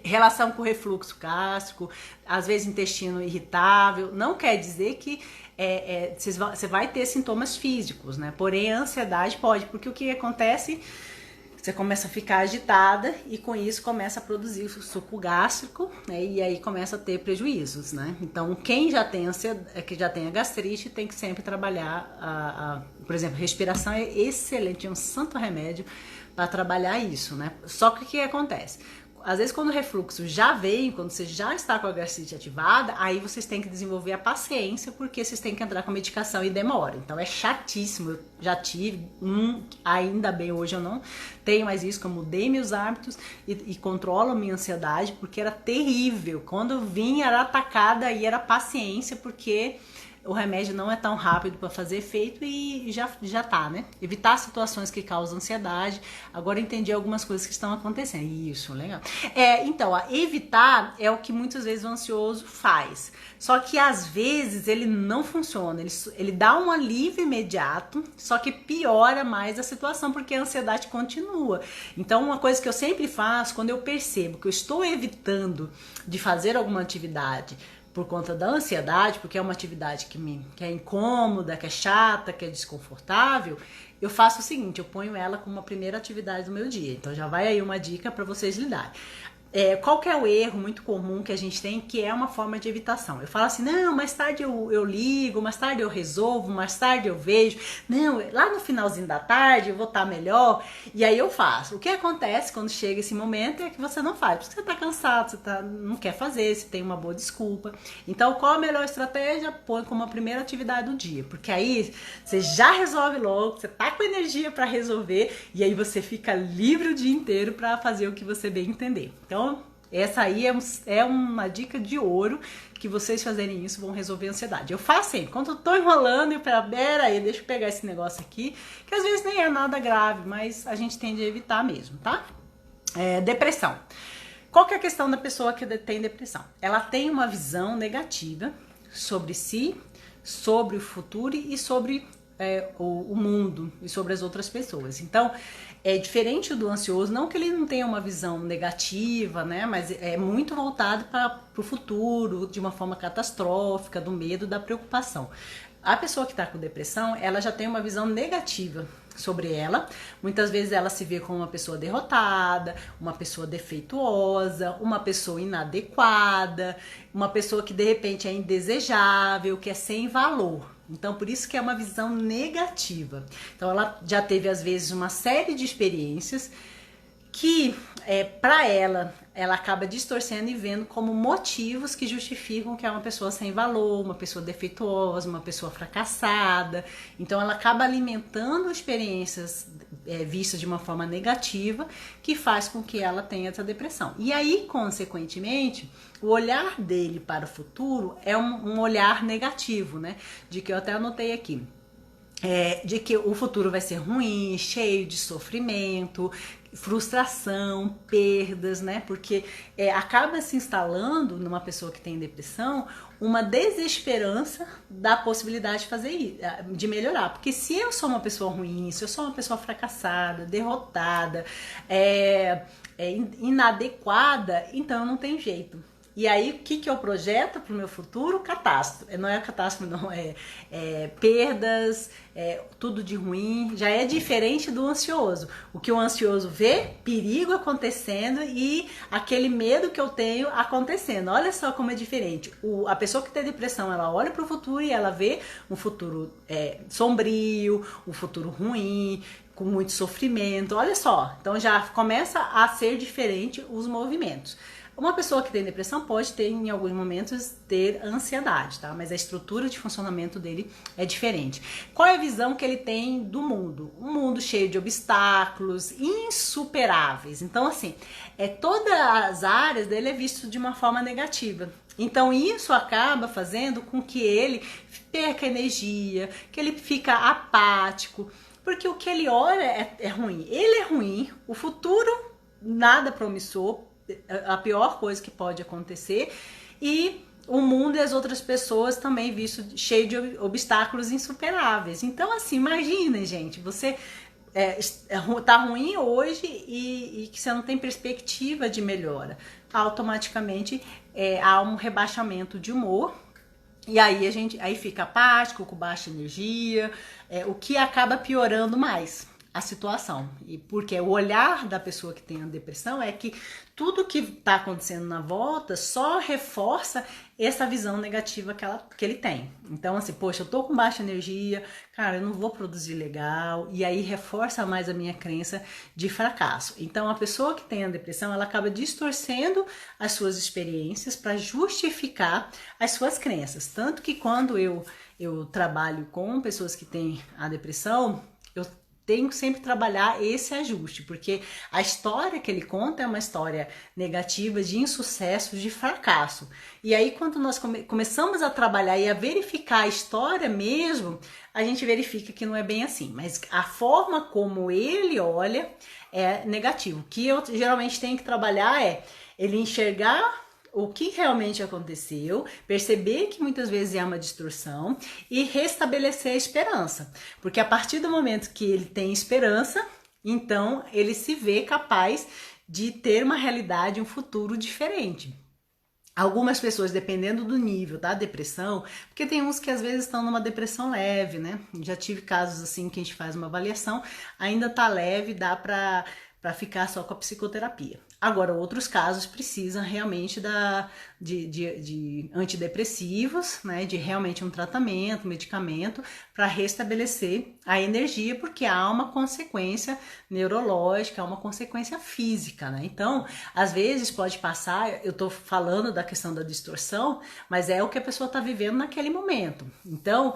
Relação com refluxo gástrico, às vezes intestino irritável. Não quer dizer que você vai ter sintomas físicos, né? Porém, a ansiedade pode, porque o que acontece... Você começa a ficar agitada e com isso começa a produzir o suco gástrico, né? E aí começa a ter prejuízos, né? Então, quem já tem ansiedade, que já tem a gastrite, tem que sempre trabalhar, por exemplo, respiração é excelente, é um santo remédio para trabalhar isso, né? Só que o que acontece? Às vezes quando o refluxo já vem, quando você já está com a gastrite ativada, aí vocês têm que desenvolver a paciência, porque vocês têm que entrar com a medicação e demora. Então é chatíssimo, eu já tive, ainda bem hoje eu não tenho mais isso, que eu mudei meus hábitos e controlo a minha ansiedade, porque era terrível. Quando eu vinha era atacada, aí era paciência, porque... o remédio não é tão rápido para fazer efeito e já tá, né? Evitar situações que causam ansiedade. Agora entendi algumas coisas que estão acontecendo. Isso, legal. Então, evitar é o que muitas vezes o ansioso faz. Só que às vezes ele não funciona. Ele dá um alívio imediato, só que piora mais a situação, porque a ansiedade continua. Então, uma coisa que eu sempre faço, quando eu percebo que eu estou evitando de fazer alguma atividade por conta da ansiedade, porque é uma atividade que é incômoda, que é chata, que é desconfortável, eu faço o seguinte, eu ponho ela como uma primeira atividade do meu dia. Então já vai aí uma dica para vocês lidarem. Qual que é o erro muito comum que a gente tem, que é uma forma de evitação? Eu falo assim, não, mais tarde eu ligo, mais tarde eu resolvo, mais tarde eu vejo, não, lá no finalzinho da tarde eu vou estar melhor, e aí eu faço. O que acontece quando chega esse momento é que você não faz, porque você tá cansado, não quer fazer, você tem uma boa desculpa. Então, qual a melhor estratégia? Põe como a primeira atividade do dia, porque aí você já resolve logo, você tá com energia para resolver, e aí você fica livre o dia inteiro para fazer o que você bem entender. Então, essa aí é uma dica de ouro, que vocês fazerem isso vão resolver a ansiedade. Eu faço sempre, quando eu tô enrolando, eu falo, pera aí, deixa eu pegar esse negócio aqui, que às vezes nem é nada grave, mas a gente tende a evitar mesmo, tá? Depressão. Qual que é a questão da pessoa que tem depressão? Ela tem uma visão negativa sobre si, sobre o futuro e sobre o mundo e sobre as outras pessoas. Então, é diferente do ansioso, não que ele não tenha uma visão negativa, né? Mas é muito voltado para o futuro, de uma forma catastrófica, do medo, da preocupação. A pessoa que está com depressão, ela já tem uma visão negativa sobre ela. Muitas vezes ela se vê como uma pessoa derrotada, uma pessoa defeituosa, uma pessoa inadequada, uma pessoa que de repente é indesejável, que é sem valor. Então, por isso que é uma visão negativa. Então, ela já teve, às vezes, uma série de experiências que para ela acaba distorcendo e vendo como motivos que justificam que é uma pessoa sem valor, uma pessoa defeituosa, uma pessoa fracassada. Então ela acaba alimentando experiências vistas de uma forma negativa, que faz com que ela tenha essa depressão. E aí, consequentemente, o olhar dele para o futuro é um olhar negativo, né? De que eu até anotei aqui. De que o futuro vai ser ruim, cheio de sofrimento, frustração, perdas, né? Porque acaba se instalando numa pessoa que tem depressão uma desesperança da possibilidade de fazer isso, de melhorar. Porque se eu sou uma pessoa ruim, se eu sou uma pessoa fracassada, derrotada, inadequada, então não tem jeito. E aí, o que eu projeto para o meu futuro? Catástrofe. Não é catástrofe, não. Perdas, tudo de ruim. Já é diferente do ansioso. O que o ansioso vê, perigo acontecendo e aquele medo que eu tenho acontecendo. Olha só como é diferente. A pessoa que tem depressão, ela olha para o futuro e ela vê um futuro sombrio, um futuro ruim, com muito sofrimento. Olha só. Então já começa a ser diferente os movimentos. Uma pessoa que tem depressão pode ter, em alguns momentos, ter ansiedade, tá? Mas a estrutura de funcionamento dele é diferente. Qual é a visão que ele tem do mundo? Um mundo cheio de obstáculos, insuperáveis. Então, assim, todas as áreas dele é visto de uma forma negativa. Então, isso acaba fazendo com que ele perca energia, que ele fica apático, porque o que ele olha é ruim. Ele é ruim, o futuro nada promissor, a pior coisa que pode acontecer, e o mundo e as outras pessoas também visto cheio de obstáculos insuperáveis. Então, assim, imagina, gente, você tá ruim hoje e que você não tem perspectiva de melhora. Automaticamente há um rebaixamento de humor. E aí aí fica apático, com baixa energia, o que acaba piorando mais a situação. E porque o olhar da pessoa que tem a depressão é que tudo que está acontecendo na volta só reforça essa visão negativa que ele tem. Então, assim, poxa, eu tô com baixa energia, cara, eu não vou produzir legal, e aí reforça mais a minha crença de fracasso. Então, a pessoa que tem a depressão, ela acaba distorcendo as suas experiências para justificar as suas crenças. Tanto que quando eu trabalho com pessoas que têm a depressão, eu tenho que sempre trabalhar esse ajuste, porque a história que ele conta é uma história negativa, de insucesso, de fracasso. E aí, quando nós começamos a trabalhar e a verificar a história mesmo, a gente verifica que não é bem assim. Mas a forma como ele olha é negativo. O que eu geralmente tenho que trabalhar é ele enxergar o que realmente aconteceu, perceber que muitas vezes é uma distorção e restabelecer a esperança. Porque a partir do momento que ele tem esperança, então ele se vê capaz de ter uma realidade, um futuro diferente. Algumas pessoas, dependendo do nível da depressão, porque tem uns que às vezes estão numa depressão leve, né? Já tive casos assim que a gente faz uma avaliação, ainda tá leve, dá para ficar só com a psicoterapia. Agora, outros casos precisam realmente de antidepressivos, né, de realmente um tratamento, medicamento, para restabelecer a energia, porque há uma consequência neurológica, há uma consequência física, né? Então, às vezes pode passar, eu tô falando da questão da distorção, mas é o que a pessoa tá vivendo naquele momento. Então,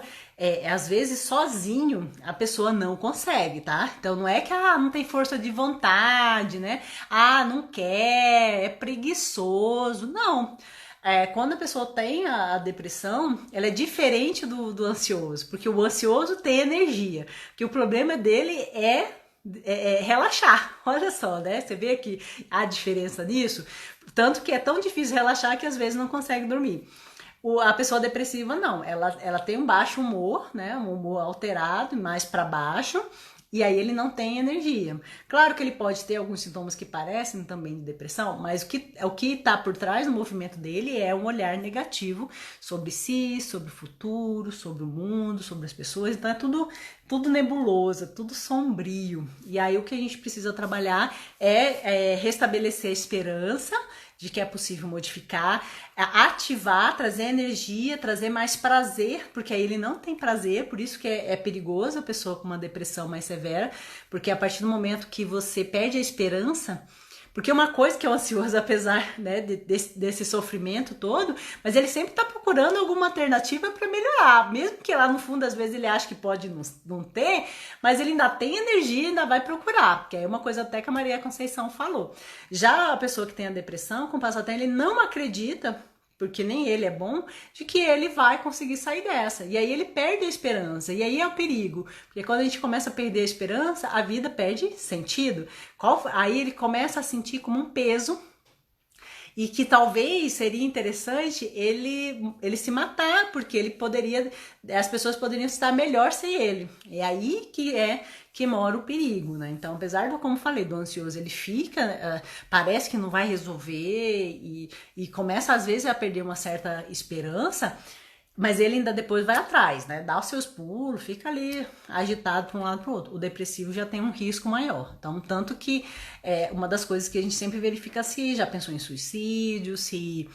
às vezes sozinho a pessoa não consegue, tá? Então não é que não tem força de vontade, né? Não quer, é preguiçoso. Não. Quando a pessoa tem a depressão, ela é diferente do ansioso, porque o ansioso tem energia, que o problema dele é relaxar. Olha só, né? Você vê que a diferença nisso, tanto que é tão difícil relaxar que às vezes não consegue dormir. A pessoa depressiva não, ela tem um baixo humor, né? Um humor alterado, mais para baixo. E aí ele não tem energia. Claro que ele pode ter alguns sintomas que parecem também de depressão, mas o que está por trás do movimento dele é um olhar negativo sobre si, sobre o futuro, sobre o mundo, sobre as pessoas. Então é tudo tudo nebuloso, tudo sombrio. E aí o que a gente precisa trabalhar é restabelecer a esperança de que é possível modificar, ativar, trazer energia, trazer mais prazer, porque aí ele não tem prazer, por isso que é perigoso a pessoa com uma depressão mais severa, porque a partir do momento que você perde a esperança, porque uma coisa que é o ansioso, apesar, né, desse sofrimento todo, mas ele sempre está procurando alguma alternativa para melhorar, mesmo que lá no fundo às vezes ele acha que pode não ter, mas ele ainda tem energia e ainda vai procurar, que é uma coisa até que a Maria Conceição falou. Já a pessoa que tem a depressão, com o passar do tempo, ele não acredita, porque nem ele é bom, de que ele vai conseguir sair dessa. E aí ele perde a esperança. E aí é o perigo. Porque quando a gente começa a perder a esperança, a vida perde sentido. Aí ele começa a sentir como um peso e que talvez seria interessante ele se matar, porque as pessoas poderiam estar melhor sem ele. É aí que mora o perigo, né? Então, apesar do, como falei, do ansioso, ele fica, parece que não vai resolver e começa às vezes a perder uma certa esperança, mas ele ainda depois vai atrás, né? Dá os seus pulos, fica ali agitado para um lado para o outro. O depressivo já tem um risco maior. Então, tanto que uma das coisas que a gente sempre verifica se já pensou em suicídio, se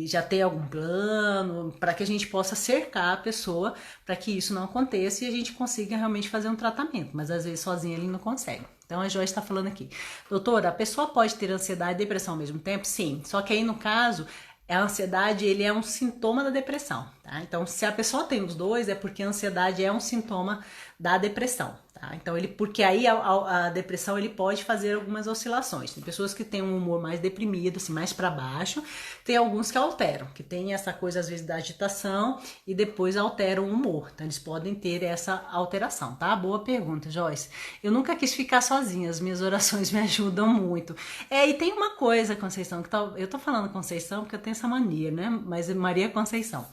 já tem algum plano, para que a gente possa cercar a pessoa para que isso não aconteça e a gente consiga realmente fazer um tratamento. Mas às vezes sozinho ele não consegue. Então a Joyce está falando aqui. Doutora, a pessoa pode ter ansiedade e depressão ao mesmo tempo? Sim. Só que aí no caso, a ansiedade, ele é um sintoma da depressão, tá? Então, se a pessoa tem os dois, é porque a ansiedade é um sintoma da depressão, tá? Então, porque aí a depressão, ele pode fazer algumas oscilações. Tem pessoas que têm um humor mais deprimido, assim, mais para baixo. Tem alguns que alteram, que tem essa coisa, às vezes, da agitação e depois alteram o humor. Então, eles podem ter essa alteração, tá? Boa pergunta, Joyce. Eu nunca quis ficar sozinha, as minhas orações me ajudam muito. E tem uma coisa, Conceição, que eu tô falando Conceição porque eu tenho essa mania, né? Mas Maria Conceição.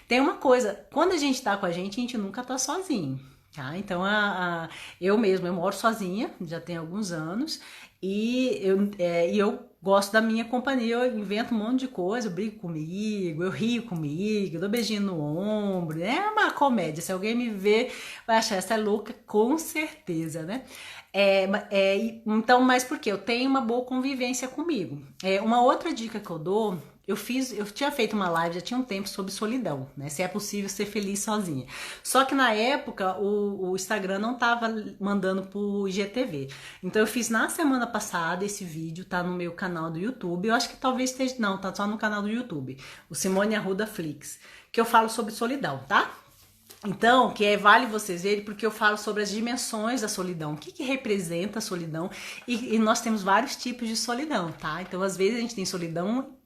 Tem uma coisa, quando a gente tá com a gente nunca tá sozinho, tá? Então, eu mesma, eu moro sozinha, já tem alguns anos, e eu gosto da minha companhia, eu invento um monte de coisa, eu brigo comigo, eu rio comigo, eu dou beijinho no ombro, é uma comédia, se alguém me ver, vai achar essa louca, com certeza, né? Então, mas por quê? Eu tenho uma boa convivência comigo. Uma outra dica que eu dou, eu tinha feito uma live, já tinha um tempo, sobre solidão, né? Se é possível ser feliz sozinha. Só que na época o Instagram não tava mandando pro IGTV. Então eu fiz na semana passada esse vídeo, tá no meu canal do YouTube. Eu acho que talvez esteja, não, tá só no canal do YouTube, o Simone Arruda Flix, que eu falo sobre solidão, tá? Então, vale vocês verem, porque eu falo sobre as dimensões da solidão, o que representa a solidão, e nós temos vários tipos de solidão, tá? Então, às vezes a gente tem solidão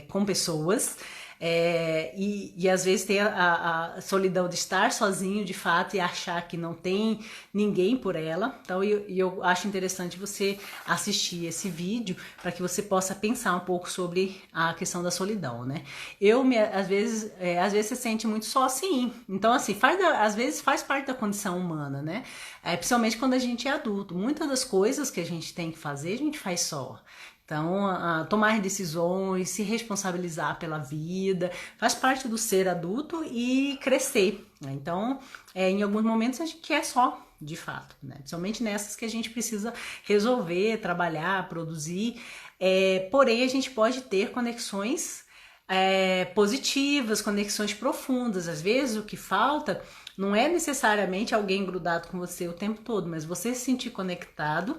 com pessoas, e às vezes tem a solidão de estar sozinho de fato e achar que não tem ninguém por ela. Então eu acho interessante você assistir esse vídeo para que você possa pensar um pouco sobre a questão da solidão, né? Às vezes você sente muito só, sim. Então assim, às vezes faz parte da condição humana, né? Principalmente quando a gente é adulto. Muitas das coisas que a gente tem que fazer, a gente faz só. Então, tomar decisões, se responsabilizar pela vida, faz parte do ser adulto e crescer, né? Então, em alguns momentos a gente quer só, de fato, né? Principalmente nessas que a gente precisa resolver, trabalhar, produzir. Porém, a gente pode ter conexões positivas, conexões profundas. Às vezes o que falta não é necessariamente alguém grudado com você o tempo todo, mas você se sentir conectado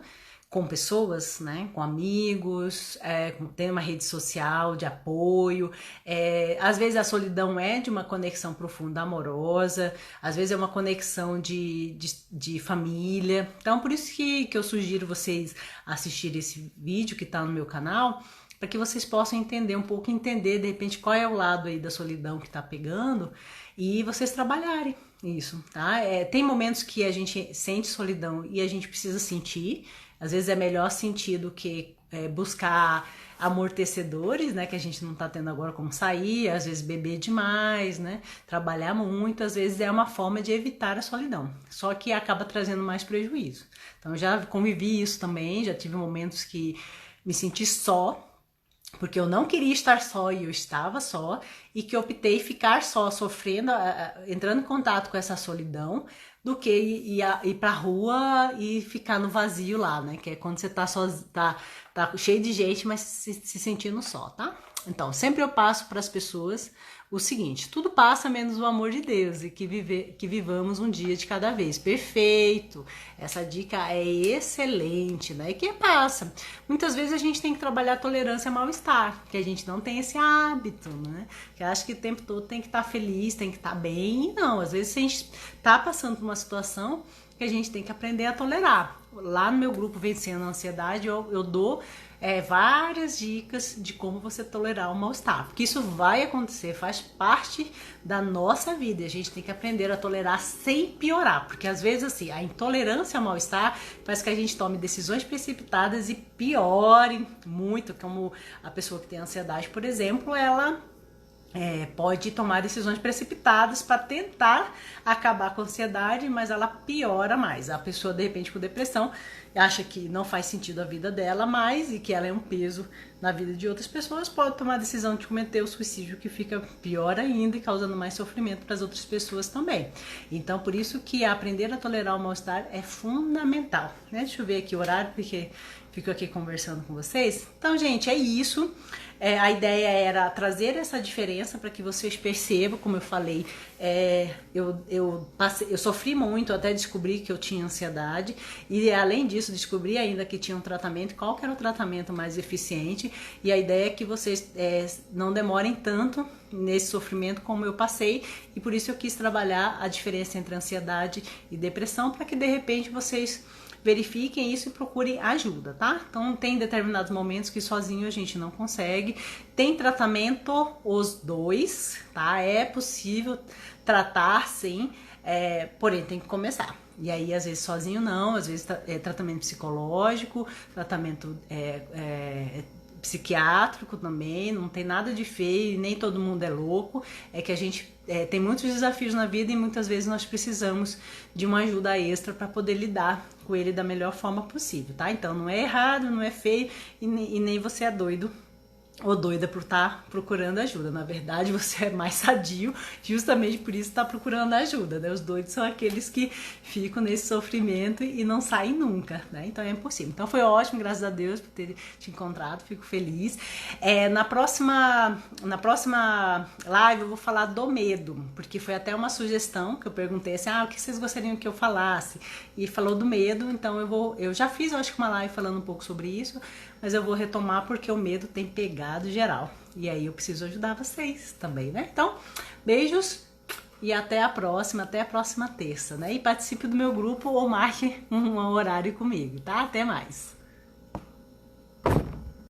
com pessoas, né, com amigos, ter uma rede social de apoio. Às vezes a solidão é de uma conexão profunda amorosa, às vezes é uma conexão de família. Então, por isso que eu sugiro vocês assistirem esse vídeo que está no meu canal, para que vocês possam entender de repente qual é o lado aí da solidão que está pegando e vocês trabalharem isso, tá? Tem momentos que a gente sente solidão e a gente precisa sentir. Às vezes é melhor sentir do que buscar amortecedores, né, que a gente não tá tendo agora como sair, às vezes beber demais, né, trabalhar muito, às vezes é uma forma de evitar a solidão, só que acaba trazendo mais prejuízo. Então já convivi isso também, já tive momentos que me senti só, porque eu não queria estar só e eu estava só, e que optei ficar só, sofrendo, entrando em contato com essa solidão, do que ir pra rua e ficar no vazio lá, né? Que é quando você tá tá cheio de gente, mas se sentindo só, tá? Então, sempre eu passo para as pessoas o seguinte: tudo passa menos o amor de Deus, e que vivamos um dia de cada vez. Perfeito! Essa dica é excelente, né? E que passa. Muitas vezes a gente tem que trabalhar a tolerância ao mal-estar, que a gente não tem esse hábito, né? Que acha que o tempo todo tem que estar feliz, tem que estar bem. E não, às vezes a gente tá passando por uma situação que a gente tem que aprender a tolerar. Lá no meu grupo Vencendo a Ansiedade, eu dou várias dicas de como você tolerar o mal-estar, porque isso vai acontecer, faz parte da nossa vida, e a gente tem que aprender a tolerar sem piorar, porque às vezes assim, a intolerância ao mal-estar faz que a gente tome decisões precipitadas e piore muito, como a pessoa que tem ansiedade, por exemplo, ela pode tomar decisões precipitadas para tentar acabar com a ansiedade, mas ela piora mais. A pessoa, de repente, com depressão, acha que não faz sentido a vida dela mais e que ela é um peso na vida de outras pessoas, pode tomar a decisão de cometer o suicídio, que fica pior ainda e causando mais sofrimento para as outras pessoas também. Então, por isso que aprender a tolerar o mal-estar é fundamental, né? Deixa eu ver aqui o horário, porque fico aqui conversando com vocês. Então, gente, é isso. A ideia era trazer essa diferença para que vocês percebam, como eu falei, eu sofri muito até descobrir que eu tinha ansiedade, e além disso descobri ainda que tinha um tratamento, qual que era o tratamento mais eficiente, e a ideia é que vocês não demorem tanto nesse sofrimento como eu passei, e por isso eu quis trabalhar a diferença entre ansiedade e depressão, para que de repente vocês verifiquem isso e procurem ajuda, tá? Então tem determinados momentos que sozinho a gente não consegue. Tem tratamento os dois, tá? É possível tratar sim, porém tem que começar. E aí, às vezes, sozinho não, às vezes é tratamento psicológico, tratamento psiquiátrico também, não tem nada de feio, nem todo mundo é louco, é que a gente tem muitos desafios na vida e muitas vezes nós precisamos de uma ajuda extra para poder lidar com ele da melhor forma possível, tá? Então não é errado, não é feio e nem você é doido ou doida por estar procurando ajuda. Na verdade, você é mais sadio, justamente por isso está procurando ajuda, né? Os doidos são aqueles que ficam nesse sofrimento e não saem nunca, né? Então é impossível. Então foi ótimo, graças a Deus, por ter te encontrado, fico feliz. Na próxima live eu vou falar do medo, porque foi até uma sugestão que eu perguntei assim, o que vocês gostariam que eu falasse? E falou do medo, então eu já fiz, eu acho que uma live falando um pouco sobre isso, mas eu vou retomar porque o medo tem pegado geral. E aí eu preciso ajudar vocês também, né? Então, beijos e até a próxima terça, né? E participe do meu grupo ou marque um horário comigo, tá? Até mais!